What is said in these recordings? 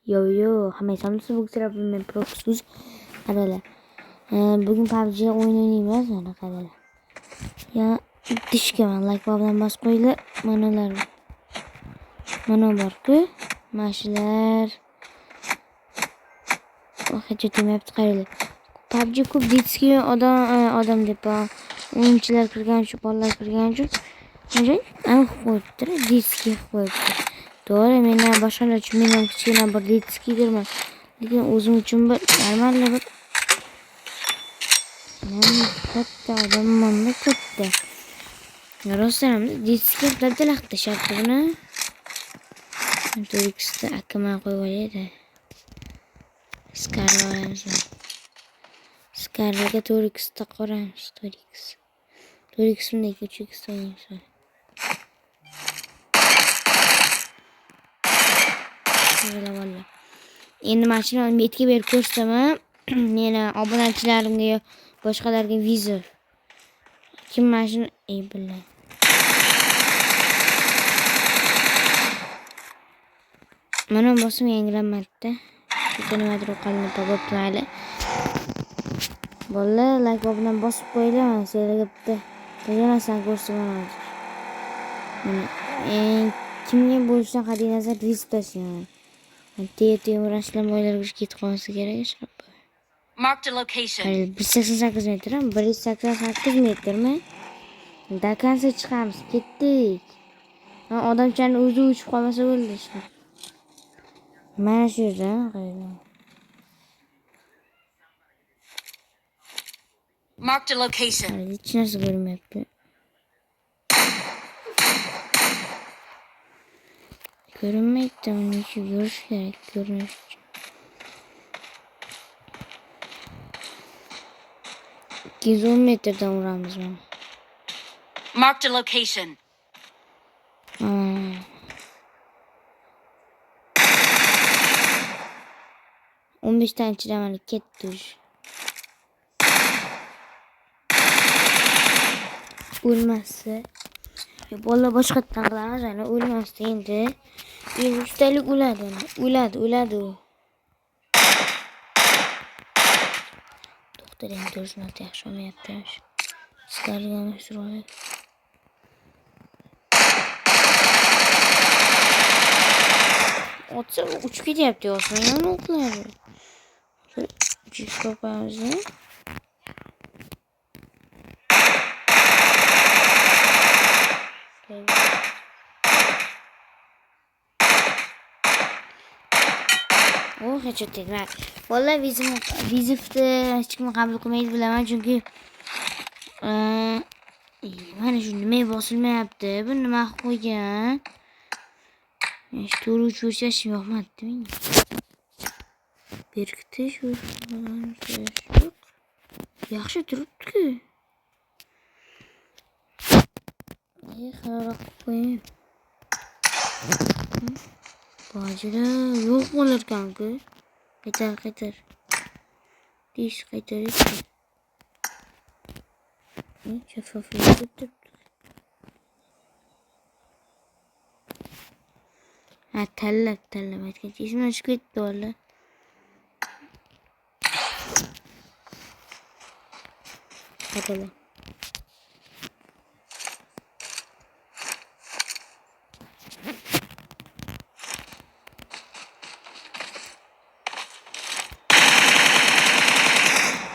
Yo, hamma subscribe men proxus qaralar. Bugün PUBG o'yin o'ynaymiz mana qaralar. Ya dishga men like bilan bosib qo'yinglar. Manalar. Mana bor-ku, mashlar. Hech demayapti qaralar. PUBG ko'p ditski odam deb o'yinchilar kirgan shu bolalar kirgan shu. Ana qo'yibdi, ditski qo'yibdi. To'g'ri, men boshqalar uchun men ham kichkina bir ditski kirman. Lekin o'zim uchun bir normal bir katta odamman katta. Rostdan ditski qilib laqtashyapti buni. Turiksta akama qo'yib oladi. Skarla olamiz. Skarlaga Turiksta qoramiz. Turix bunday küçük sayıyorsa. Böyle valla. Endi mashina metga berib ko'rsataman. Meni obunachilarimga boshqalarga vizor. Kim mashina billah. Mana bosim yangilanmadi. Nimadir qolini topib mayli. Bolla like bilan bosib qo'yinglar, sizlarga bitta yonasan ko'rsataman hozir. Mana kimga bo'lishdan qat'iy nazar risk tashlayman. Temir moylarga ketib qolsa kerak shu. Mark the location. 188 metr, 188 metrmi? Dakansa chiqamiz, ketdik. Odamchani o'zi uchib qolmasa bo'ldi shu. Mana shu yerda qo'ydim. Mark the location. Hech narsa ko'rmayapti. Ko'rinmayapti, uni yurish kerak, ko'rinish uchun. 210 metrdan uramiz mana. Mark the location. 15 tane chiramani ketdi. O'lmasa. Bola boshqatdan qilamiz, ana o'lmasdi endi. Ustalik o'ladi u. To'xtaring, turishni yaxshi olmayapti. Skargan suradi. Otsa uchib ketyapti osmondan o'qlari. Chiqib hech tegmay. Vallahi vizifni hech kim qabul qilmaydi bilaman, chunki mana shu nima bosilmayapti. Bu nima qo'ygan? Turuvchi o'chash yo'qmadi menga. Berkitish yo'q. Yaxshi turibdi-ku. Xaroq qo'ying. Bojira yo'q bo'larkan-ku. Qaytar. Dish qaytarish. Shaffoflik turibdi. Tallab aytgancha ismini chiqib ketdi bola. Qatala.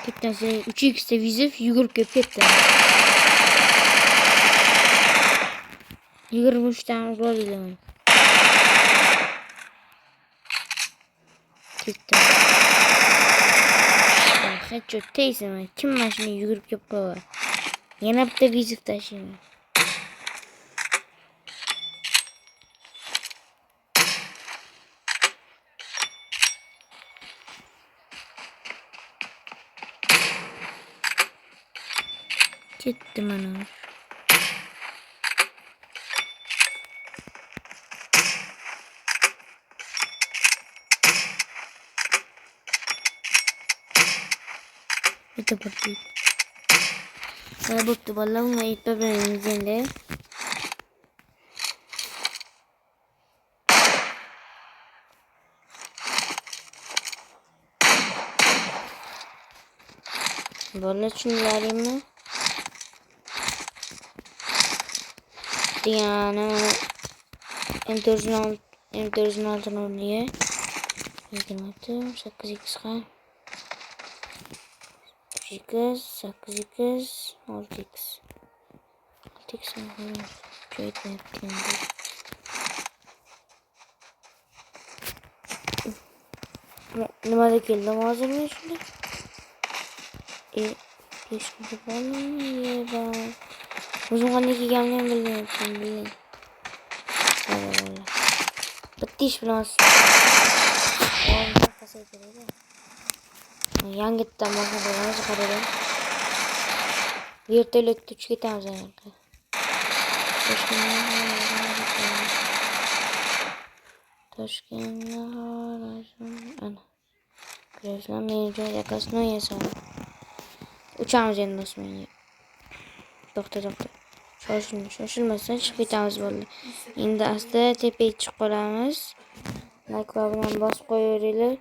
Kettasi 3x da vizif yugurib ketdi. 23 dan uradilar. Hech teysaman, kim mashina yugurib kelib qo'yadi. Yana bitta vizif tashlayman. Ketdi mana. Itu berarti. Saya butuh balong itu benzin deh. Böyle şunlarımı. Yani M4'ün altına oluyor. 26, 8x'ga. 3x, 8x, 6x. 6x joyda yaptım. Nimada keldim hozir men shunda? Peshkada bo'lmaydi. O'zim qanday kelganimni ham bilmayapman. Bitta ish bilan yangitdan boshqa bo'lamiz qaradan. Vertolyotda uchib ketamiz anaqa. Toshkentda ana. Ko'rasizlar, men joy yakasini yasam. Uchamiz endi osmonga. To'xta. Shoshilmasdan chiqib ketamiz bo'ldi. Endi asta tepaga chiqib qolamiz. Like bilan bosib qo'yaveringlar.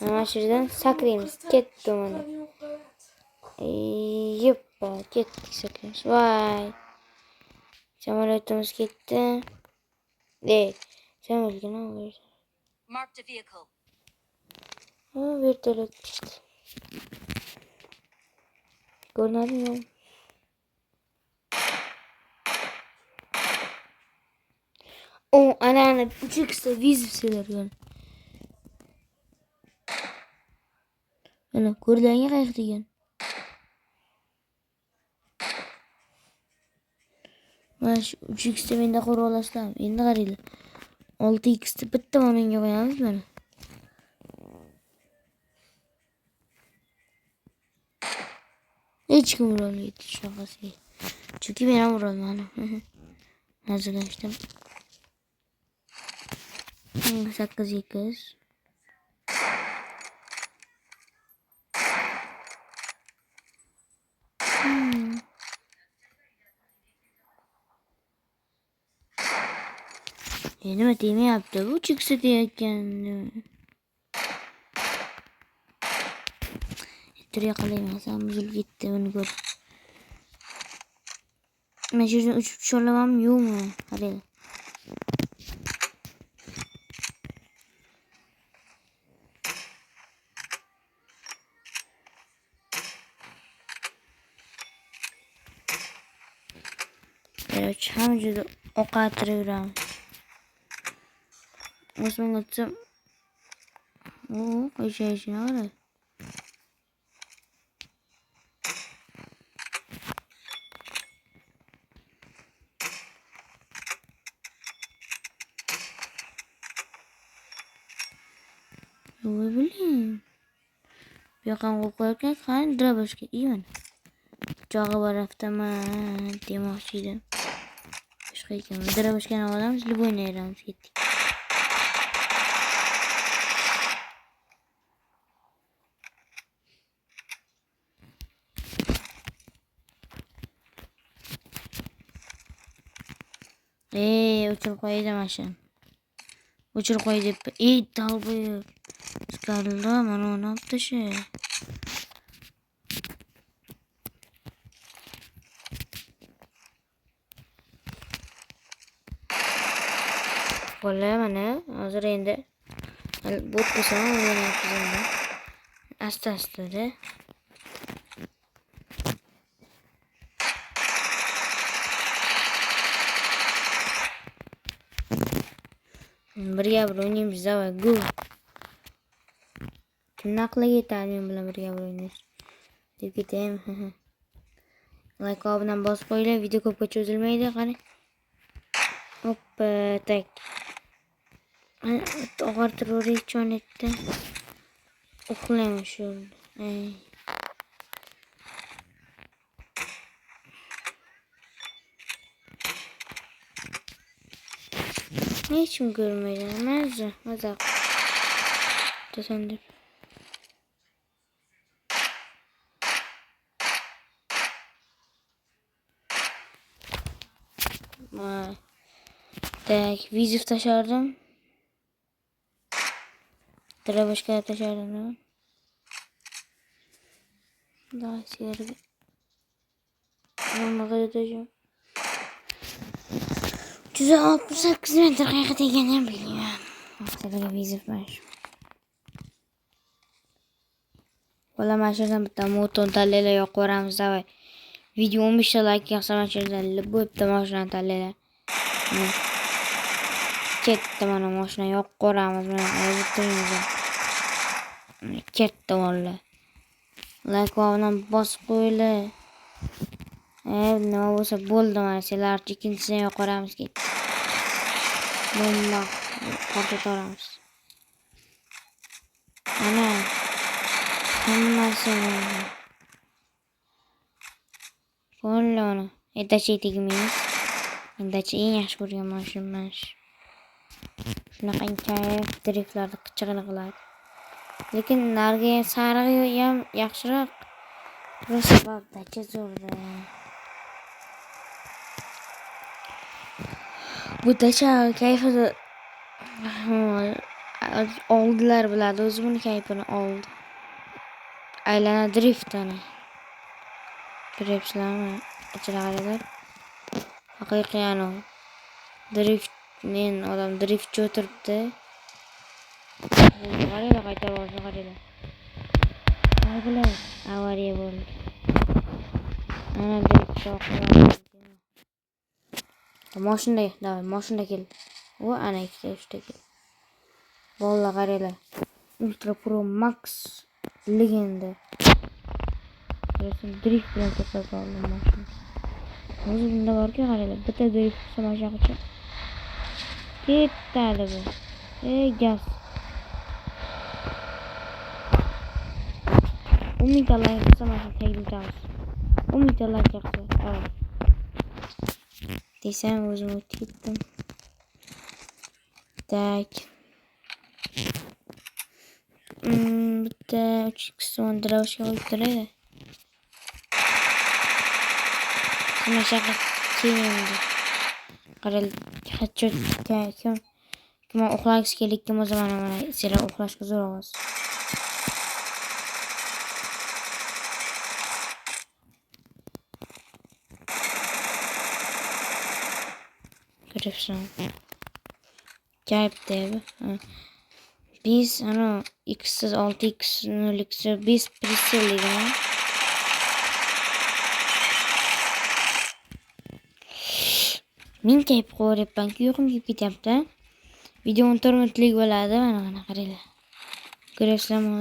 Mana shu yerdan sakraymiz. Ketdi mana. Yuppa, ketdik sakraymiz. Voy. Samolyotimiz ketdi. Samolyotga nima bo'ldi? Marked a vehicle. Vertolyot chiqdi. Ko'rinadimi? Ana 3x'da vizibsizlar yani. Ana ko'rlanga qayiq degan. Mana shu 3x'da menda qo'rg'olasizlar. Endi qaranglar. 6x'da bitta o'ringa qo'yamiz mana. Hech kim urolmaydi shunaqasiga. Chunki men ham urolmadim. Hazırlaştım. 8x. Nima demayapti bu chiqsa deyotgan. Turya qalaymasa buzilib ketdi buni ko'r. Men shu yerdan uchib tusha olamanmi yo'qmi? Qarang. Ham juda oqartirib osmonga tushsam qo'yishayishini qarang. Voy biling. Bu yoqqa qo'yarkan qani drabashka iyon. Chog'i bor avtomat demoqchi edim. Boshqa ekan. Drabashkani olamiz, любойni ayiramiz ketdik. O'chirib qo'ydi mashina. O'chirib qo'y deb. Dalboy. Skarla mana uni olib tasha. Qo'lla mana hozir endi bot qilsam o'ynayapmiz endi. Asta-asta-da. Birga o'ynaymiz davay go. Kimni aqliga yetadi men bilan birga o'ynash deb ketaymi? Like bilan bosib qo'yinglar, video ko'pga cho'zilmaydi, qarang. Hoppa, tak. Og'artirib cho'nakda. Uxlayman shu. Hech kim ko'rmaydi. Maza. Tasandib. Tak, vizif tashardim. Drabashka tashardim. Daha sigara. Nima qildim? 168 metr qayerda ekanini bilmayman. Haftaga vizitman. Bola mashinani bitta motor tanlaylar yoqib ko'ramiz davay. Video 15 ta like yaqsa mashinani bitta mashinani tanlaylar. Ketdi mana mashina yoqib ko'ramiz. Mana o'tiramiz. Ketdi valla. Like bilan bosib qo'yinglar. Nima bo'lsa bo'ldi mana sizlar ikkinchisini yoqib ko'ramiz ketdi. Bomba qo'rqitamiz. Ana hammasi qo'llani edachi tegmaymiz. Edachi eng yaxshi ko'rgan mashina. Shunaqa kayf driftlarni qichig'ini qiladi. Lekin narga sarig'i ham yaxshiroq. Просто dacha zo'rda. Bu dacha kayfini oldilar biladi. O'zi buni kayfini oldi. Aylana driftani. Ko'ryapsizlarmi? Ichida qaranglar. Haqiqiy ano. Drift men odam driftchi o'tiribdi. Qaranglar qaytarib olsa qaranglar. Qaranglar avariya bo'ldi. Ana drift shoqlar. Mashina kel. O ana ikkita uchta kel. Bolla qaranglar. Ultra Pro Max legenda. Drift bilan to'xtatib oldim mashina. O'zi bunda borki qaranglar, bitta drift qilsa mashaqacha. Ketadi bu. Gaz. 10 ta like qilsa mashina tegitamiz. 10 ta like qilsa. Desam o'zim o'tib ketdim. Tak. Bitta 3x dravashga qo'yib turaydi. Mashaqa kiyindi. Qarang, hatchot kim uxlagisi kelayotgan bo'lsa mana sizlar uxlashga zo'r ovoz. Ko'ryapsizmi? Kayfda. Biz ana x 6x 0x 5 preselligini men kayf qo'ryapman-ku, yo'qim kelib ketyapti. Video 14 minutlik bo'ladi, mana qaranglar. Ko'ryapsizlarmi?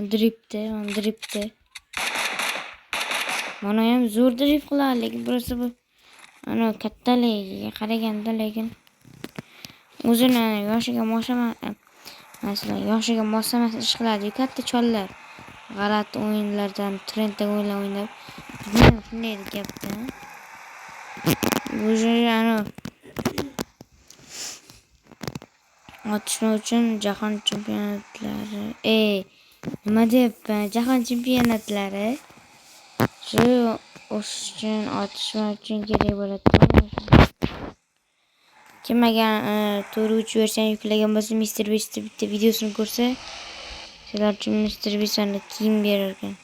Driftda. Mana ham zo'r drift qiladi, lekin burasi bu ana kattaligiga qaraganda lekin o'zini yoshiga moslamas ish qiladi. Katta chollar g'alati o'yinlardan, trenddagi o'yinlar o'ynab, shunday gapda. O'zi ana otishma uchun jahon chempionatlari. Nima deyapman? Jahon chempionatlari shu otishma uchun kerak bo'ladi. Kim agar to'ruvchi versiyon yuklagan bo'lsa, Mr. Beast bitta videosini ko'rsa, sizlar uchun Mr. Beast'ni kiyim berar ekan.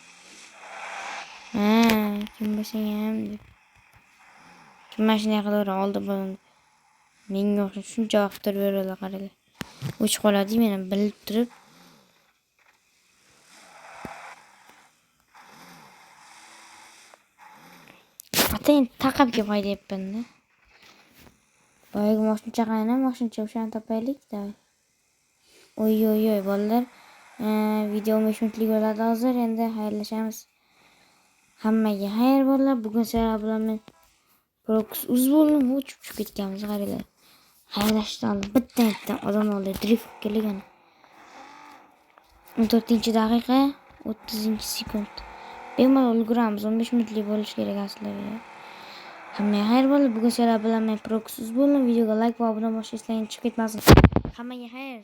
Kim bo'lsang ham deb. Kim mashina qilib oldi bo'ldi. Menga o'xshab shuncha vaqt turib beradi, qaranglar. O'ch qoladi, meni bilib turib. Atayin taqab kelib qo'yapman-da. Boyagi mashinacha o'shani topaylik da. Oy bolalar. Video 15 minutlik bo'ladi hozir. Endi xayrlashamiz. Hammaga xayr bolalar. Bugun sizlar bilan men Prox uzbolni uchib ketganmiz, qaranglar. Xayrlashdan bitta odam oldi drift kelgan. 14-daqiqa 30-sekund. Bemalol ulguramiz. 15 minutlik bo'lishi kerak aslida. Hammaga xayr bo'ldi. Bugun sizlar bilan men Prox uzbolni videoga like va obuna bo'lishni chiqib ketmasin. Hammaga xayr.